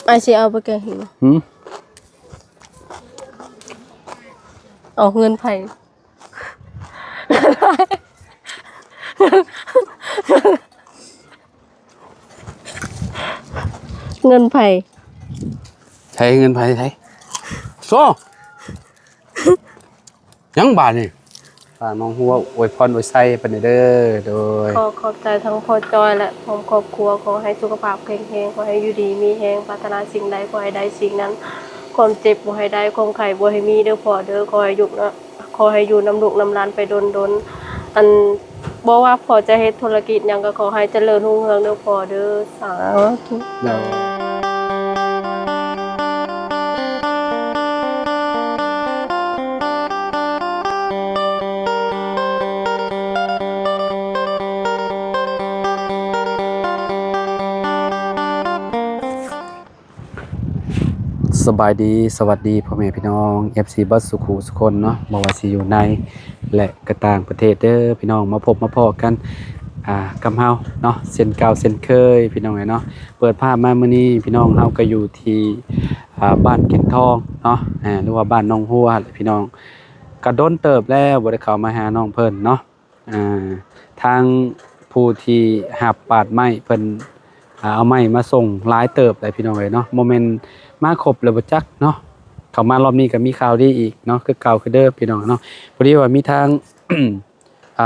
ไอ้สิเอาไปแกงหิวเอาเงินไผเงินไผใช้เงินไผใช้โซ่ยังบาทนี่ฝากน้องหัวอวยพรอวยไส้ปานเด้อโดยขอบใจทั้งพ่อจอยและพร้อมครอบครัวขอให้สุขภาพแข็งแรงขอให้อยู่ดีมีแรงปรารถนาสิ่งใดขอให้ได้สิ่งนั้นความเจ็บบ่ให้ได้ความไข้บ่ให้มีเด้อพ่อเด้อขอให้อยู่นำลูกนำหลานไปดนอันบ่ว่าพ่อจะเฮ็ดธุรกิจหยังก็ขอให้เจริญรุ่งเรืองเด้อพ่อเด้อสาธุสบายดีสวัสดีพ่อแม่พี่น้อง FC บัสสุขุสุคนเนาะบ่ว่าสิอยู่ในและก็ต่างประเทศเด้อพี่น้องมาพบมาพ้อกันกับเฮาเนาะเส้นเก่าเส้นเคยพี่น้องเนาะเปิดภาพมามื้อนี้พี่น้องเฮาก็อยู่ที่บ้านแก่งทองเนาะหรือว่าบ้านน้องหัวพี่น้องก็โดนเติบแล้วบ่ได้เข้ามาหาน้องเพิ่นเนาะทางผู้ที่หับปาดไม้เพิ่นเอาไม้มาส่งหลายเติบเลยพี่น้องเนาะโมเมนต์มาครบแล้วบ่จักเนาะเข้ามารอบนี้ก็มีข่าวดีอีกเนาะคือเก่าคือเดิมพี่น้องเนาะพอดีว่ามีทาง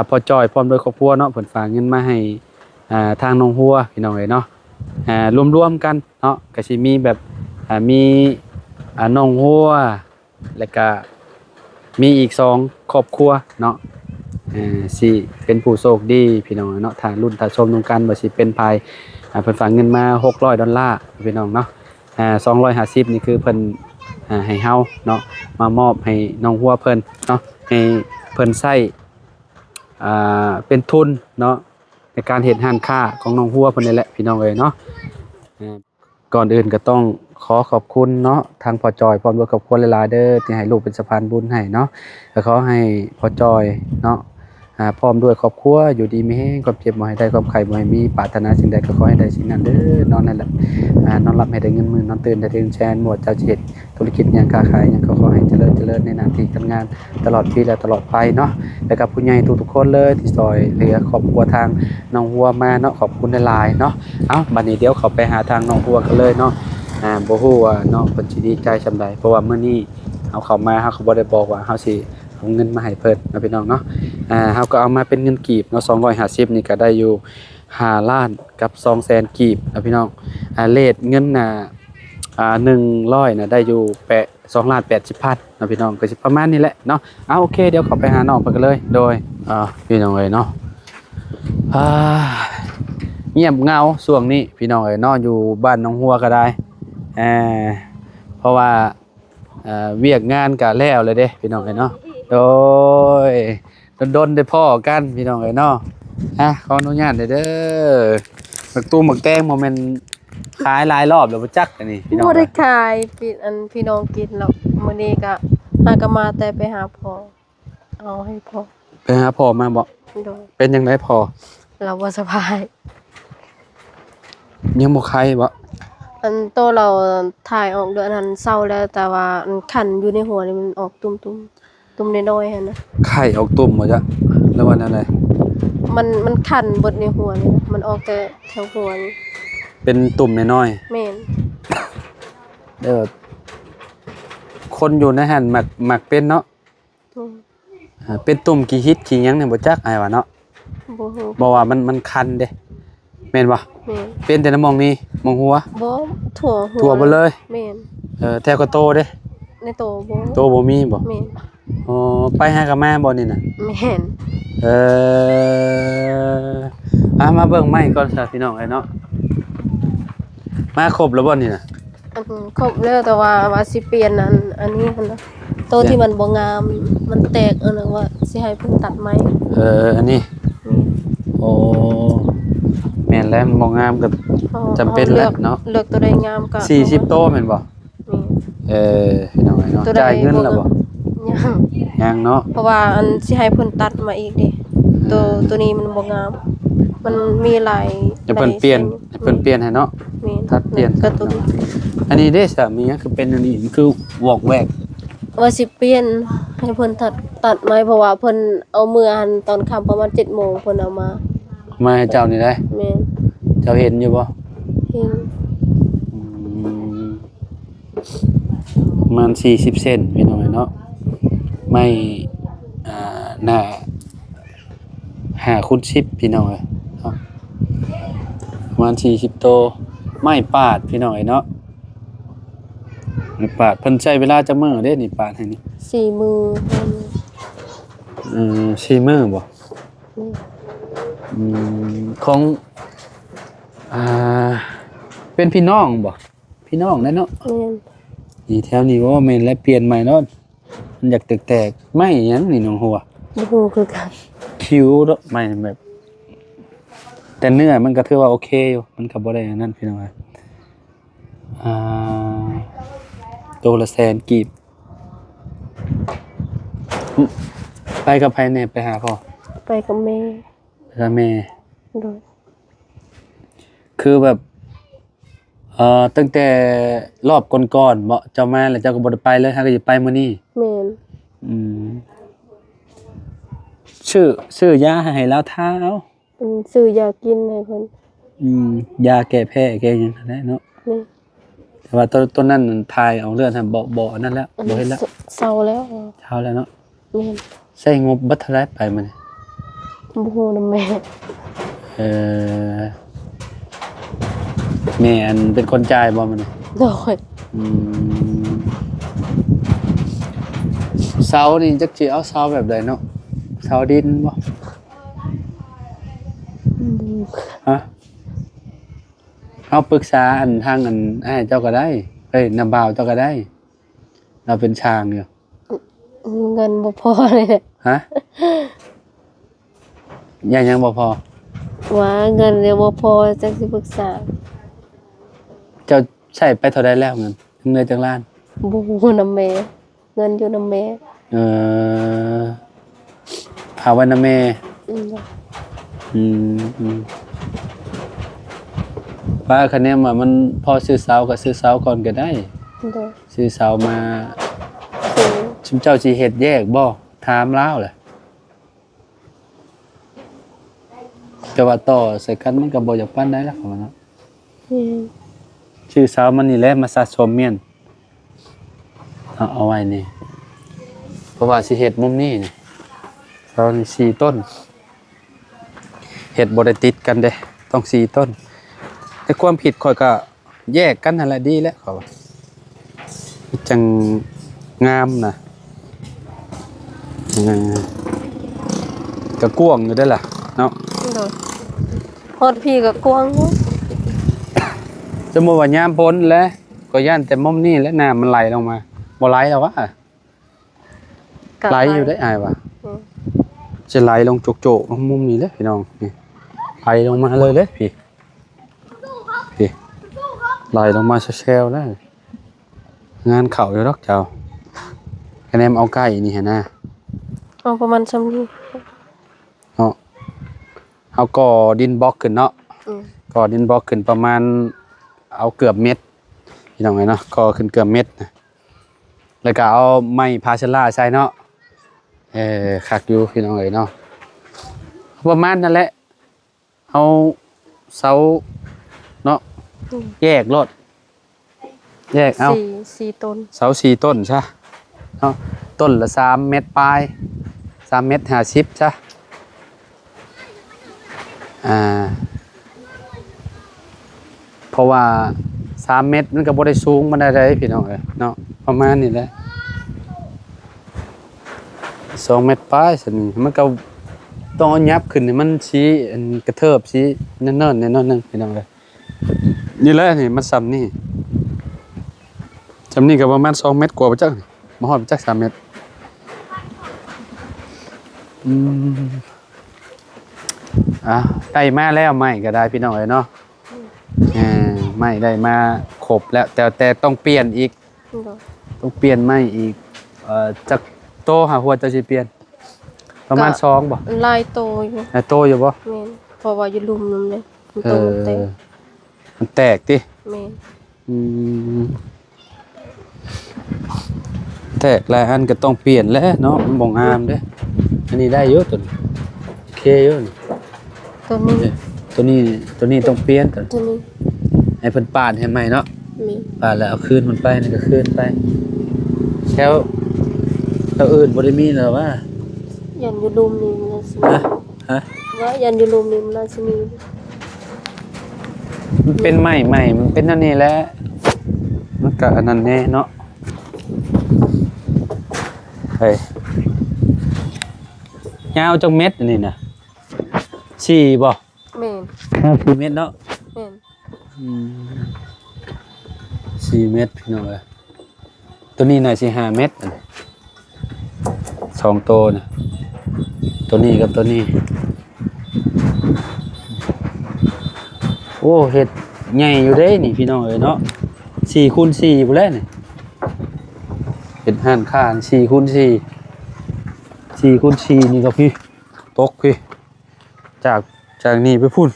พอจอยพร้อมด้วยครอบครัวเนาะเพิ่นฝากเงินมาให้ทางน้องหัวพี่น้องเนาะรวมๆกันเนาะก็สิมีแบบมีน้องหัวแล้วก็มีอีก2ครอบครัวเนาะสิเป็นผู้โชคดีพี่น้องเนาะถ้ารุ่นถ้าชมตรงกันบ่สิเป็นภายเพิ่นฝากเงินมา$600พี่น้องเนาะ250นี่คือเพิ่นให้เฮาเนาะมามอบให้น้องหัวเพิ่นเนาะให้เพิ่นใช้เป็นทุนเนาะในการเฮ็ดร้านค้าของน้องหัวเพิ่นนี่แหละพี่น้องเอ้ยเนาะก่อนอื่นก็ต้องขอขอบคุณเนาะทางพ่อจอยพร้อมด้วยครอบครัวหลายๆเด้อที่ให้ลูกเป็นสะพานบุญให้เนาะก็ขอให้พ่อจอยเนาะพร้อมด้วยครอบครัวอยู่ดีมีแรงความเจ็บบ่ให้ได้ความไข้บ่ให้มีปรารถนาสิ่งใดก็ขอให้ได้สิ่งนั้นเด้อนอนนั่นแหละนอนหลับให้ได้เงินหมื่นนอนตื่นได้เงินแสนหมดเจ้าสิเฮ็ดธุรกิจหยังค้าขายหยังก็ขอให้เจริญในหน้าที่การงานตลอดปีและตลอดไปเนาะแล้วก็ผู้ใหญ่ทุกๆคนเลยที่ซอยเหลือครอบครัวทางน้องหัวมาเนาะขอบคุณหลายๆเนาะเอ้าบัดนี้เดี๋ยวเขาไปหาทางน้องหัวกันเลยเนาะบ่ฮู้ว่าน้องเพิ่นสิดีใจซำใดเพราะว่ามื้อนี้เอาเข้ามาเฮาก็บ่ได้บอกว่าเฮาสิเอาเงินมาให้เพิ่นนะพี่น้องเนาะเฮาก็เอามาเป็นเงินกีบเนาะ250นี่ก็ได้อยู่5ล้านกับ200,000กีบนะพี่น้องเรทเงิน100น่ะได้อยู่2,80,000นะพี่น้องก็สิประมาณนี้แหละเนาะโอเคเดี๋ยวขอไปหาน้องเพิ่นกันเลยโดยพี่น้องเอ้ยเนาะเงียบเหงาช่วงนี้พี่น้องเอ้ยเนาะอยู่บ้านน้องหัวก็ได้เพราะว่าเวียกงานก็แล้วเลยเด้พี่น้องเอ้ยเนาะโดยดนได้พ่อกันพี่น้องเอ้ยเนาะขออนุญาตเด้อหมักตูหมักแตงบ่แม่นขายหลายรอบแล้วบ่จักอันนี้พี่น้องบ่ได้ขายพี่น้องกินหรอกมื้อนี้ก็หาก็มาแต่ไปหาพ่อเอาให้พ่อไปหาพ่อมาบ่เป็นจังไดพ่อเราบ่สบาย ยังบ่ไข้บ่โตเราถ่ายออกเดือนนั้นเศร้าแล้วแต่ว่าคันอยู่ในหัวนี่มันออกตุ่มน้อยๆหั่นนะไข้ออกตุ่มบ่จ๊ะแล้ววันอะไรมันคันเบิดในหัวนี่มันออกแต่แถวหัวนี่เป็นตุ่มน้อยๆแม่นคนอยู่ในหั่นมักเป็นเนาะเป็นตุ่มกี่ฮิตกี่หยังเนี่ยบ่จักอ้ายว่าเนาะบ่ฮู้บ่ว่ามันคันเด้แม่นบ่แม่นเป็นแต่น้ำมองนี่มองหัวบ่ทั่วหัวทั่วบ่เลยแม่นแถวก็โตเด้ในโตบ่มีบ่แม่นไปหากับแม่บ่นี่น่ะแม่นมาเบิ่งไม้ก่อนซะพี่น้องไอ้เนาะมาครบแล้วบ่นี่น่ะครบแล้วแต่ว่าสิเปลี่ยนอันนี้หั่นนะโตที่มันบ่งามมันแตกนึงว่าสิให้เพิ่นตัดไหมอันนี้โอ้แม่นแล้วมันบ่งามก็จำเป็นแล้วเนาะเลือกตัวใดงามก็40โตแม่นบ่พี่น้องไอ้เนาะจ่ายเงินแล้วบ่ยังเนาะเพราะว่าอันสิให้เพิ่นตัดมาอีกดิตัวนี้มันบ่งามมันมีหลาย จะเพิ่นเปลี่ยนให้เพิ่นเปลี่ยนให้เนาะ แม่น ตัดเปลี่ยน ก็ตัว อันนี้เด้สามีคือเป็นอันนี้มันคือวอกแวก ว่าสิเปลี่ยนให้เพิ่นตัดไม้เพราะว่าเพิ่นเอามือหันตอนค่ำประมาณ 7:00 นเพิ่นเอามาให้เจ้านี่ได้ แม่น เจ้าเห็นอยู่บ่ เห็น อืมประมาณ40เซนพี่น้องเนาะไม่หน้า5คูณ10พี่น้องเนาะประมาณ40โตไม้ปาดพี่น้องเนาะไม้ปาดเพิ่นใช้เวลาจักมื้อเด้นี่ปาดให้นี่ 4 มือเพิ่น 4มื้อบ่ นี่ ของเป็นพี่น้องบ่พี่น้องได้เนาะ แม่น นี่แถวนี้ว่าแม่นและเปลี่ยนใหม่เนาะมันอยากแตกๆไม่หยังนี่น้องหัว บ่ฮู้คือกัน คิ้วเนาะไม่แบบ แต่เนื้อมันก็ถือว่าโอเคอยู่มันก็บ่ได้อันนั้นพี่น้องอ่าตัวละแสนกีบไปกับไผแน่ไปหาพ่อ ไปกับแม่ ไปกับแม่ โดย คือแบบตั้งแต่รอบก่อนๆบ่เจ้ามาแล้วเจ้าก็บ่ได้ไปเลยฮะก็สิไปมื้อนี้ แม่น อืมชื่อยาให้แล้วเท้า ซื้อยากินให้เพิ่น ยาแก้แพ้แก้หยังนั่นแหละเนาะ นี่ แต่ว่าต้นนั้นมันทายเอาเลือดทำบ่อันนั้นแล้วบ่เห็นแล้ว เศร้าแล้ว เช้าแล้วเนาะ แม่น ใช้งบเบัดเท่าไหร่ไปมื้อนี้ บ่ฮู้นำแม่ เอ่อแม่อันเป็นคนจ่ายบ่มื้อนี้ โดย อืมเสานี่จักสิเอาเสาแบบใดเนาะเสาดินบ่ฮะเอาปรึกษาอันทางอันอ้ายเจ้าก็ได้เอ้ยน้าบ่าวเจ้าก็ได้เราเป็นช่างอยู่ เงินบ่พอเลย ฮะยังบ่พอ ว่าเงินเนี่ยบ่พอจักสิปรึกษา เจ้าใช้ไปเท่าใดแล้วเงินเงินจังล้าน บ่ฮู้นำแม่เงินอยู่นำแม่ เออภาวนาแม่ อืม ป้าคะแนนว่ามันพอซื้อเสาก็ซื้อเสาก่อนก็ได้ โดย ซื้อเสามา ซื้อ ชุมเจ้าสิเฮ็ดแยกบ่ถามลาวแหละแต่ว่าต่อใส่กันมันก็บ่อยากปานใดล่ะครับเนาะ อืม ชื่อเสามันนี่แหละมาสะสมเมียนเอาไว้นี่เพราะว่าสิเฮ็ดมุมนี้นี่เสานี่4ต้นเฮ็ดบ่ได้ติดกันเด้ต้อง4ต้นแต่ความผิดข่อยก็แยกกันนั่นแหละดีแล้วเขาว่าจังงามนะก็กว้างอยู่ได้อล่ะเนาะ โดยฮอดพี่ก็กว้างอยู่ สมมุติว่ายามพ้นแล้วก็ย่านแต่มุมนี้แล้วน้ำมันไหลลงมาบ่ไหลแล้ววะ ก็ ไหลอยู่ได้อายว่ะ อืม จะไหลลงโจกๆลงมุมนี้เลยพี่น้องนี่ไหลลงมาเลยเด้พี่ไหลลงมาแซวๆแล้วงานเข้าอยู่ดอกเจ้าคะแนนเอาใกล้นี่หั่นนะ เอาประมาณซ้ำนี้ เนาะเอาก่อดินบล็อกขึ้นเนาะ อืม ก่อดินบล็อกขึ้นประมาณเอาเกือบเม็ดพี่น้องไงเนาะก่อขึ้นเกือบเม็ดนะแล้วก็เอาไม้พาเชล่าใส่เนาะคักอยู่พี่น้องเอ้ยเนาะประมาณนั่นแหละเอาเสาเนาะแยกรถแยกเอา สี่ต้น เสา4ต้นใช่เนาะต้นละ3 เม็ดปลาย3 เม็ด50ใช่เพราะว่า3 เม็ดมันก็บ่ได้สูงมันได้พี่น้องเอ้ยเนาะประมาณนี้แหละ2 เม็ดปลายซั่นนี่มันก็ต้องเอายับขึ้นให้มันชี้อันกระเทิบชี้เนิ่นๆแน่นอนนึงพี่น้องเอ้ยนี่แหละนี่มันซ้ำนี่ก็ประมาณ2 เม็ดกว่าไปจักนี่บ่ฮอดไปจัก3 เม็ดได้มาแล้วไม่ก็ได้พี่น้องเอ้ยเนาะไม่ได้มาครบแล้วแต่ต้องเปลี่ยนอีก โดย ต้องเปลี่ยนไม่อีกจากโตหาหัวจะสิเปลี่ยนประมาณ2บ่ ลายโตอยู่ โตอยู่บ่ แม่นเพราะว่าอยู่ลุมนั่นเลย มันตรงเต็ม มันแตกติ แม่น อืมแตกหลายอันก็ต้องเปลี่ยนแล้วเนาะมันบ่งามเด้อันนี้ได้อยู่ตัวนี้โอเคอยู่นี่ ตัวนี้ ตัวนี้ต้องเปลี่ยนตัว ตัวนี้ ให้เพิ่นปาดให้ใหม่เนาะ แม่น ปาดแล้วเอาคืนมันไปนี่ก็คืนไปแล้วอื่นบ่ได้มีแล้วว่า ยันอยู่ลุมนี่มันน่าสิมี ฮะ ว่ายันอยู่ลุมนี่มันน่าสิมี มันเป็นใหม่มันเป็นอันนี้แหละมันก็อันนั้นแน่เนาะเฮ้ยยาวจังเม็ดอันนี้น่ะ4บ่ แม่น 4เม็ดเนาะ แม่น 4เม็ดพี่น้องเอ้ยตัวนี้น่ะสิ5เม็ดอันนี้2ตัวน่ะตัวนี้กับตัวนี้โอ้เฮ็ดใหญ่อยู่เด้นี่พี่น้องเอ้ยเนาะ4 คูณ 4บ่แล้วนี่เป็นห้านค้า4 คูณ 4 4 คูณ 4นี่ก็พี่ตกพี่จากนี่ไปพุ่น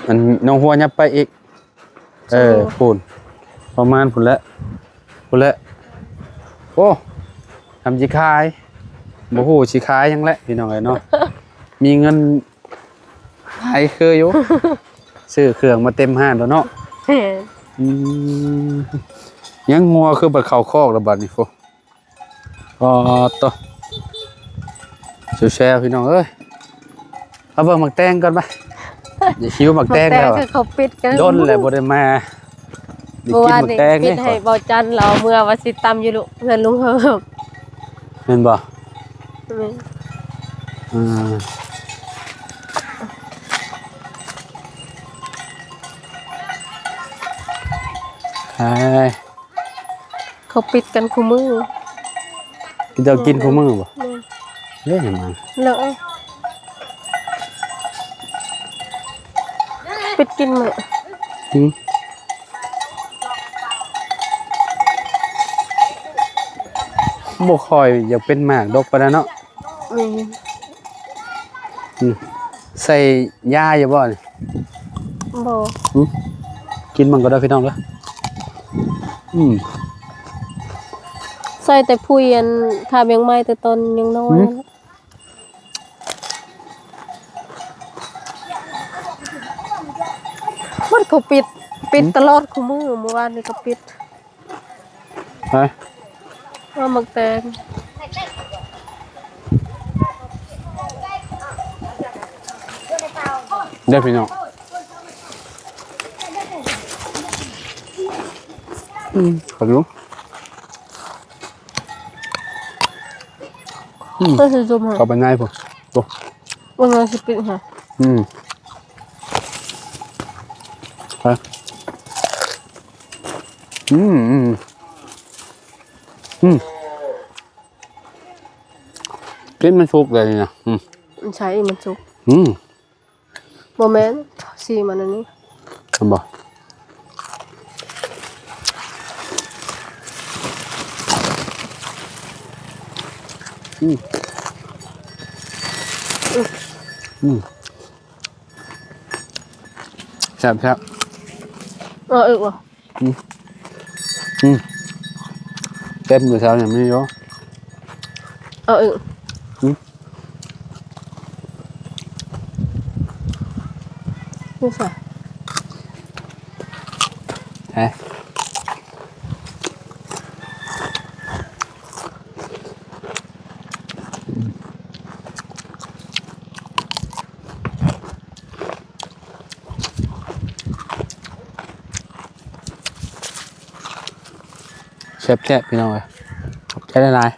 มันน้องหัวยับไปอีกพุ่นประมาณพุ่นแล้วโอ้ทำสิขายบ่ฮู้สิขายหยังแหละพี่น้องเอ้ยเนาะ มีเงินขายคืออยู่ ซื้อเครื่องมาเต็มห้านแล้วเนาะ แม่น อืมยังงัวคือบัดเข้าคอกแล้วบัดนี้โฟอ๋อต่อแซ่บๆพี่น้องเอ้ยเอาเบิ่งหมักแตงก่อนไปอย่าคิ้วหมักแตงแล้ว คือเขาปิดกัน ดนแหละบ่ได้มาได้ เมื่อ กิน วาน หมัก นี่ แตง ปิ นี่ ดให้เบาจันเราเมื่อว่าสิตำอยู่ลุเพื่อนลุงเฮิบ แม่นบ่ แม่น อ่าใช่ เขาปิดกันคู่มือ พี่เจ้ากินคู่มือบ่ แม่น เล่นมา แล้วปิดกินมื้อ อืมบ่ค่อยอยากเป็นหมากดกปานนั้นเนาะ แม่น อืมใส่ยาอยู่บ่นี่ บ่ กินมันก็ได้พี่น้องเด้อใส่แต่พุยอันขาเบียงไม้แต่ตอนยังน้อยมันเขาปิดตลอดคู่มือเมื่อวานนี่ก็ปิด ไป ว่ามักแตง เด้อพี่น้องขอดู ก็สิจุ่มหา เข้าไปง่ายพุ่นโอ้ ว่ามันสิปิดหา ไปกินมันสุกเลยนะมันใช้มันสุก โมเมนต์สีมันอันนี้ ทำบ่แซ่บว่ะ เต็มอยู่แถวเนี่ยไม่เยอะ นี่ใส่ ฮะเชฟแจ๊บพี่น้องเลยขอบใจได้หลาย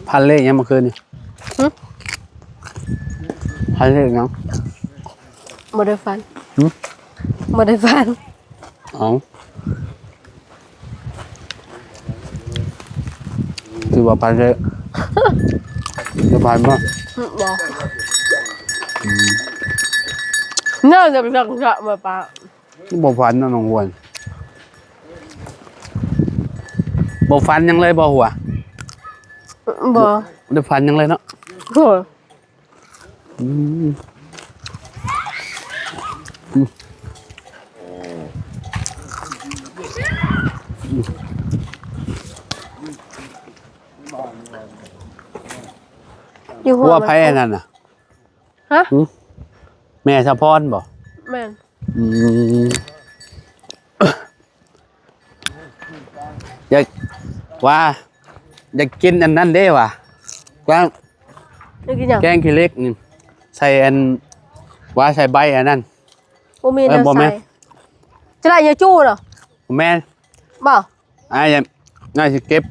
พันเลขยังเมื่อคืนนี่พันเลขยัง โมเดลฟันโมเดลฟัน อ๋อคือว่าพันเลขจะพันป่ะบอกเนื่องจากจังหวะมาปะ บ่ฟันเนาะน้องหวนบ่ฟันยังเลยบ่หัว บ่ ได้ฟันยังเลยเนาะ โอ้ อืมอยู่หั หั ว วไผอันนั้นน่ะ ฮะ แม่สะพรบ่ แม่น อืมอยากว่าอยากกินอันนั้นเด้ว่ะว่า นี่กินหยัง แกงขี้เหล็กนี่ใส่อันว่าใส่ใบอันนั้น บ่มี บ่ น้ำ แม่ ใส่จะได้ยาจู้เหรอ แม่น บ่ อ้ายน่าสิเก็บ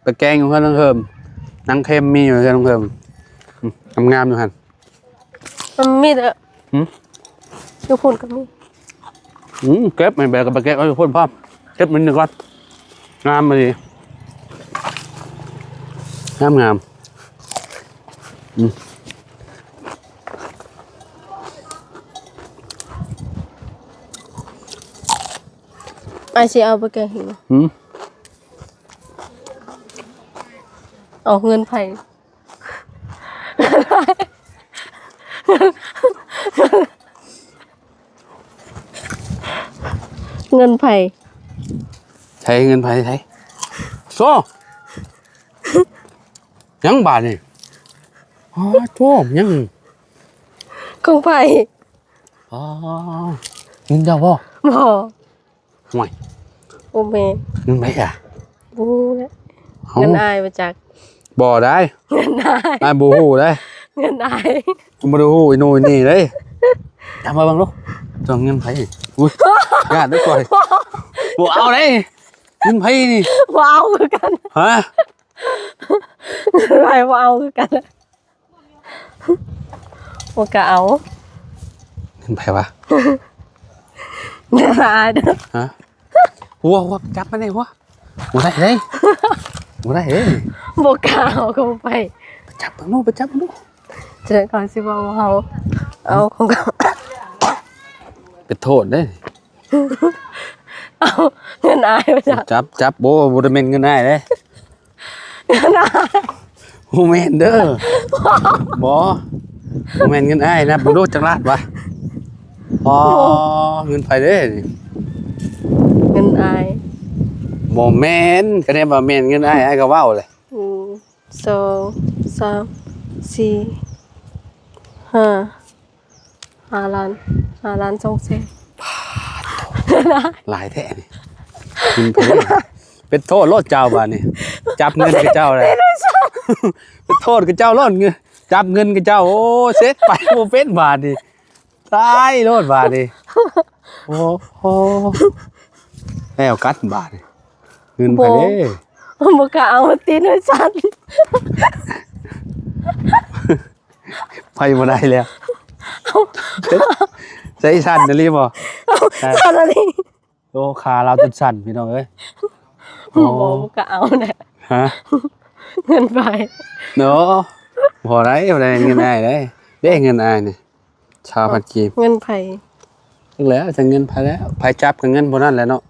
ไปแกงอยู่เพิ่นเพิ่มนังเค็มมีอยู่เพิ่นเพิ่มงามๆอยู่หั่น มันมีแต่ หืม อยู่พุ่นก็มี เก็บไม่แบบกับไปเก็บเอาอยู่พ่นพร้อมเก็บมันหนึ่งก่อนงามมาดิงามอืม ไอ้สิเอาไปแกงหิว อืม เอาเงินไผเงินไผ ใช้เงินไผใช้โซ่ยังบาทนี่อ๋อโจ้ยัง ของไผ อ๋อเงินเจ้าบ่ บ่ ห่วย โอ้แม่ เงินไผอ่ะ บ่แล้ว เอา เงินอายมาจาก บ่ได้ เงินอาย อ้ายบ่ฮู้ได้ เงินอาย บ่ได้ฮู้ไอ้โน่นนี่เด้จำมาเบิ่งลูกจ้องเงินไผอุ้ยญาติด้วยก่อนบ่เอาเด้เงินไผนี่ ว้าวคือกัน ฮะ ไรว้าวคือกันโอกะเอา เงินไผวะ เงินอายเด้อ ฮะหัวจับมาได้หัวบ่ได้เด้บ่ได้เด้ บ่กล้าเอาเข้าไป ไปจับมันไปจับมัน เจอก่อนสิว่าเอาของเขา เป็นโทษเด้ เอาเงินอายมาจาก จับบ่ได้แม่นเงินได้เด้ เงินอาย บ่แม่นเด้อบ่แม่นเงินอ้ายนะบ่รู้จักลาดวะอ๋อเงินไผเด้นี่ เงินอาย บ่แม่นก็ได้ว่าแม่นเงินอ้ายอ้ายก็เว้าเลย สองสามสี่ห้า5 ล้าน2 แสน หลายแท้นี่เงินไผเด้เป็นโทษโลดเจ้าบาดนี่จับเงินกับเจ้าเลยเป็นโทษกับเจ้าโลดเงินจับเงินกับเจ้าโอ้เสร็จไปบ่เป็นบาดนี่ตายโลดบาดนี่โอ้โหแล้วกัดบาดนี่เงินไผเด้ บ่กล้าเอาตีนไว้สั่น ไปบ่ได้แล้วใส่สั่นเดลีบ่ สั่นอะไร โอ้ขาเราจนสั่นพี่น้องเอ้ย บ่กล้าเอาแหละ ฮะ เงินไป เนาะบ่ได้บ่ได้เงินอ้ายเด้เด้เงินอ้ายนี่ชาวพันกีบ เงินไผ ถึงแล้วจะเงินไผแล้วไผจับกับเงินบ่นั่นแหละเนาะ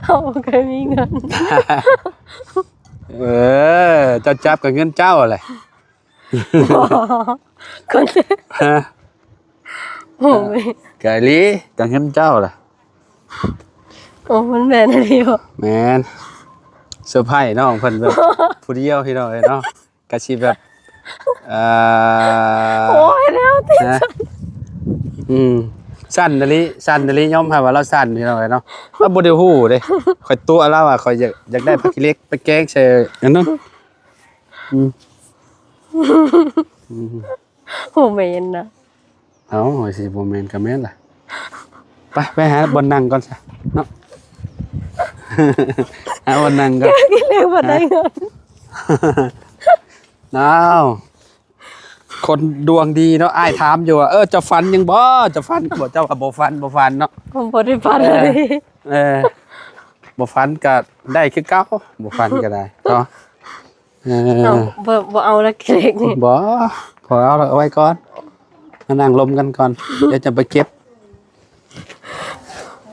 เอาเคยมีเงิน เออเจ้าจับกับเงินเจ้าอะไร คน ฮะ โอ้ย ไก่ลีกับเงินเจ้าล่ะ โอ้มันแม่นอะไรบ่ แม่นเซอร์ไพรส์น้องเพิ่นแบบผู้เดียวพี่น้องเอ้ยเนาะก็สิแบบโอ้ยแล้วติ นะสั้นเดลิยอมให้ว่าเราสั้นพี่น้องเอ้ยเนาะเราบ่ได้ฮู้เด้ข่อยตัวเราอ่ะข่อยอยากได้ผักขี้เหล็กไปแกงใส่อันนั้น โอ้แม่นนะ เอาสิบ่แม่นก็แม่นล่ะไปหาบนนั่งก่อนซะเนาะ หาบนนั่งก่อน กินแล้วบ่ได้เงิน น้าวคนดวงดีเนาะอ้ายถามอยู่ว่าจะฟันยังบ่จะฟันบ่เจ้าก็บ่ฟันเนาะ ผมบ่ได้ฟันเลย บ่ฟันก็ได้คือเก่าบ่ฟันก็ได้เนาะ เอาบ่เอาละเล็กนี่ บ่ขอเอาไว้ก่อนมานั่งลมกันก่อนเดี๋ยวจะไปเก็บ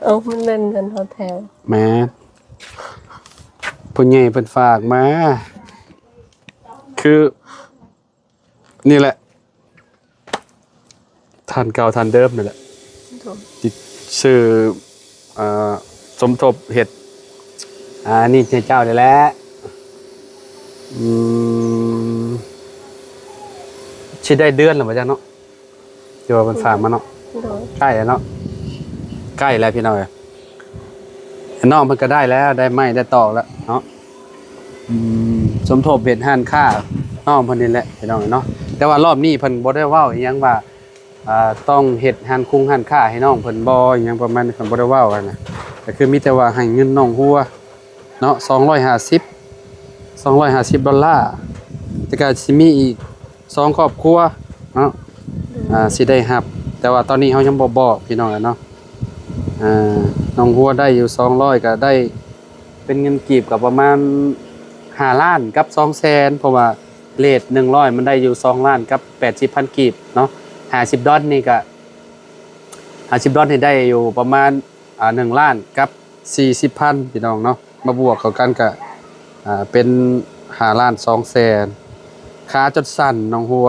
เอามันเป็นเงินเขาแถวแม่ผู้ใหญ่เพิ่นฝากมา คือ นี่แหละทานเก่าทานเดิมนี่แหละติดชื่อสมทบเห็ดนี่เจ้านี่แหละชิได้เดือนหรือเปล่าจ๊ะเนาะเดี๋ยวมันฝากมาเนาะใกล้แล้วเนาะใกล้แล้วพี่น้อยน้องมันก็ได้แล้วได้ไม้ได้ตอกแล้วเนาะสมทบเห็ดห่านค่าน้องเพิ่นนี่แหละพี่น้องเนาะแต่ว่ารอบนี้เพิ่นบ่ได้เว้าอีหยังว่าต้องเห็ดห่านคุ้งห่านค่าให้น้องเพิ่นบ่อีหยังประมาณนี้เพิ่นบ่ได้เว้ากันนะก็คือมีแต่ว่าให้เงินน้องหัวเนาะ$250แต่ก็สิมีอีก2ครอบครัวเนาะสิได้รับแต่ว่าตอนนี้เฮายังบ่บอกพี่น้องเนาะน้องหัวได้อยู่200ก็ได้เป็นเงินกีบก็ประมาณ5ล้านกับ200,000เพราะว่าเรท100มันได้อยู่2ล้านกับ80,000กีบเนาะ50ดอลนี่ก็50ดอลนี่ได้อยู่ประมาณ1ล้านกับ40,000พี่น้องเนาะมาบวกเข้ากันก็เป็น5ล้าน200,000ขาจดสั่นน้องหัว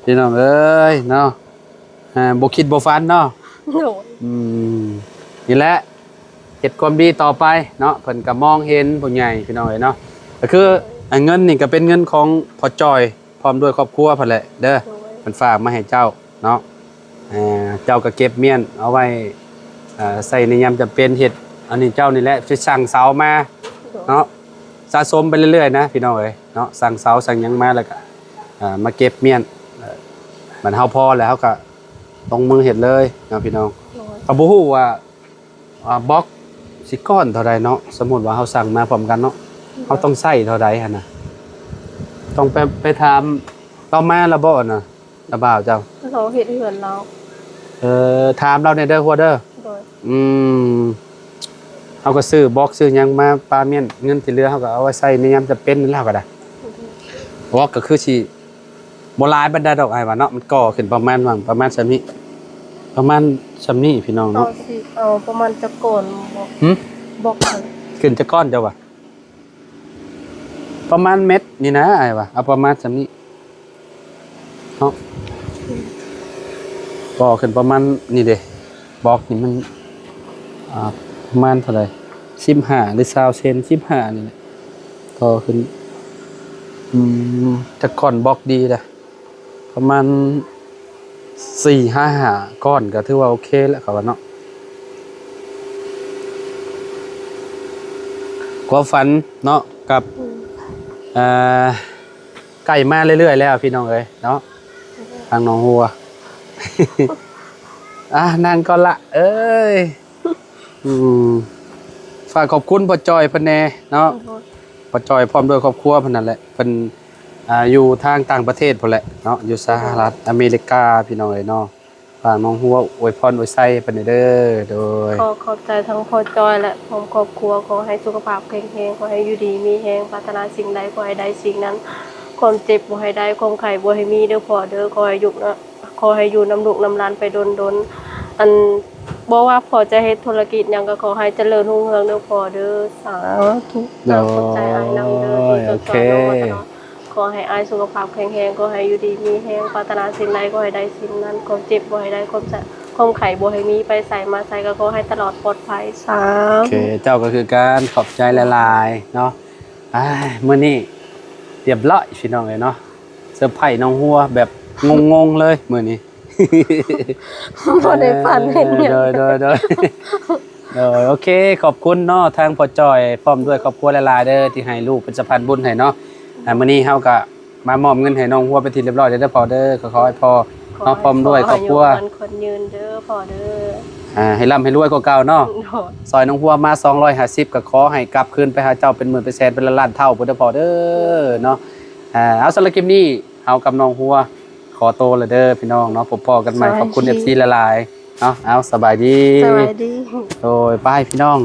พี่น้องเอ้ยเนาะบ่คิดบ่ฝันเนาะนี่แหละเฮ็ดความดีต่อไปเนาะเพิ่นก็มองเห็นผู้ใหญ่พี่น้องเอ้ยเนาะก็คือเงินนี่ก็เป็นเงินของพ่อจอยพร้อมด้วยครอบครัวเพิ่นแหละเด้อเพิ่นฝากมาให้เจ้าเนาะเจ้าก็เก็บเมียนเอาไว้ใส่ในยามจำเป็นเฮ็ดอันนี้เจ้านี่แหละสิสั่งเสามาเนาะสะสมไปเรื่อยๆนะพี่น้องเอ้ยเนาะสั่งเสาสั่งหยังมาแล้วก็มาเก็บเมียนมันเฮาพอแล้วก็ลงมือเฮ็ดเลยเนาะพี่น้องก็บ่ฮู้ว่าบล็อกสิก้อนเท่าใดเนาะสมมุติว่าเฮาสั่งมาพร้อมกันเนาะเฮาต้องใช้เท่าใดหั่นน่ะต้องไปถามเรามาแล้วบ่น่ะตาบ่าวเจ้าเราเฮ็ดเฮือนเราถามเราเนี่ยเด้อหัวเด้อเฮาก็ซื้อบล็อกซื้อหยังมาปาเมียนเงินที่เหลือเฮาก็เอาไว้ใช้ในยามจำเป็นนั่นแล้วก็ได้บล็อกก็คือสิบ่หลายบรรดาดอกอ้ายว่าเนาะมันก่อขึ้นประมาณซำนี้พี่น้องเนาะเอาประมาณจะก่อนบอกขึ้นจะก้อนเจ้าว่ะประมาณเม็ดนี่นะอ้ายว่าเอาประมาณซำนี้เนาะก่อขึ้นประมาณนี่เด้บล็อกนี่มันประมาณเท่าไหร่15หรือ20เซน15นี่แหละก่อขึ้นจะก้อนบล็อกดีล่ะประมาณ4-5ก้อนก็ถือว่าโอเคแล้วครับว่าเนาะความฝันเนาะกับไก่มาเรื่อยๆแล้วพี่น้องเอ้ยเนาะทางน้องหัว นั่งก่อนละเอ้ยฝากขอบคุณพ่อจอยเพิ่นแน่เนาะพ่อจอยพร้อมด้วยครอบครัวเพิ่นนั่นแหละเพิ่นอยู่ทางต่างประเทศพุ่นแหละเนาะอยู่สหรัฐอเมริกาพี่น้องเอ้ยเนาะฝากน้องหัวอวยพรอวยไส้เพิ่นเด้อโดยขอบใจทั้งพ่อจอยและพร้อมครอบครัวขอให้สุขภาพแข็งแรงขอให้อยู่ดีมีแรงปรารถนาสิ่งใดขอให้ได้สิ่งนั้นความเจ็บบ่ให้ได้ความไข้บ่ให้มีเด้อพ่อเด้อขอให้อยู่น้ำลูกน้ำหลานไปดนอันบ่ว่าพ่อจะเฮ็ดธุรกิจหยังก็ขอให้เจริญรุ่งเรืองเด้อพ่อเด้อสาธุขอบใจอ้ายนำเด้อที่สอนน้องมาตลอดขอให้อ้ายสุขภาพแข็งแรงขอให้อยู่ดีมีแรงปรารถนาสิ่งใดขอให้ได้สิ่งนั้นความเจ็บบ่ให้ได้ความไข้บ่ให้มีไปใส่มาใส่ก็ขอให้ตลอดปลอดภัยสาธุโอเคเจ้าก็คือการขอบใจหลายๆเนาะมื้อนี้เรียบร้อยพี่น้องเอ้ยเนาะเซอร์ไพรส์น้องหัวแบบงงๆเลยมื้อนี้บ่ได้ฝันเห็นหยังโดยโอเคขอบคุณเนาะทางพ่อจอยพร้อมด้วยครอบครัวหลายๆเด้อที่ให้ลูกเป็นสะพานบุญให้เนาะมื้อนี้เฮาก็มามอบเงินให้น้องหัวเป็นที่เรียบร้อยแล้วเด้อพ่อเด้อขอให้พ่อเนาะพร้อมด้วยครอบครัวคนยืนเด้อพ่อเด้อให้ร่ำให้รวยกว่าเก่าเนาะซอยน้องหัวมา250ก็ขอให้กลับคืนไปหาเจ้าเป็นหมื่นเป็นแสนเป็นล้านเท่าพุ่นเด้อพ่อเด้อเนาะเอาสำหรับคลิปนี้เฮากับน้องหัวขอโตเลยเด้อพี่น้องเนาะพบพ่อกันใหม่ขอบคุณ FC หลายๆเนาะเอาสบายดีสบายดีโดยบายพี่น้อง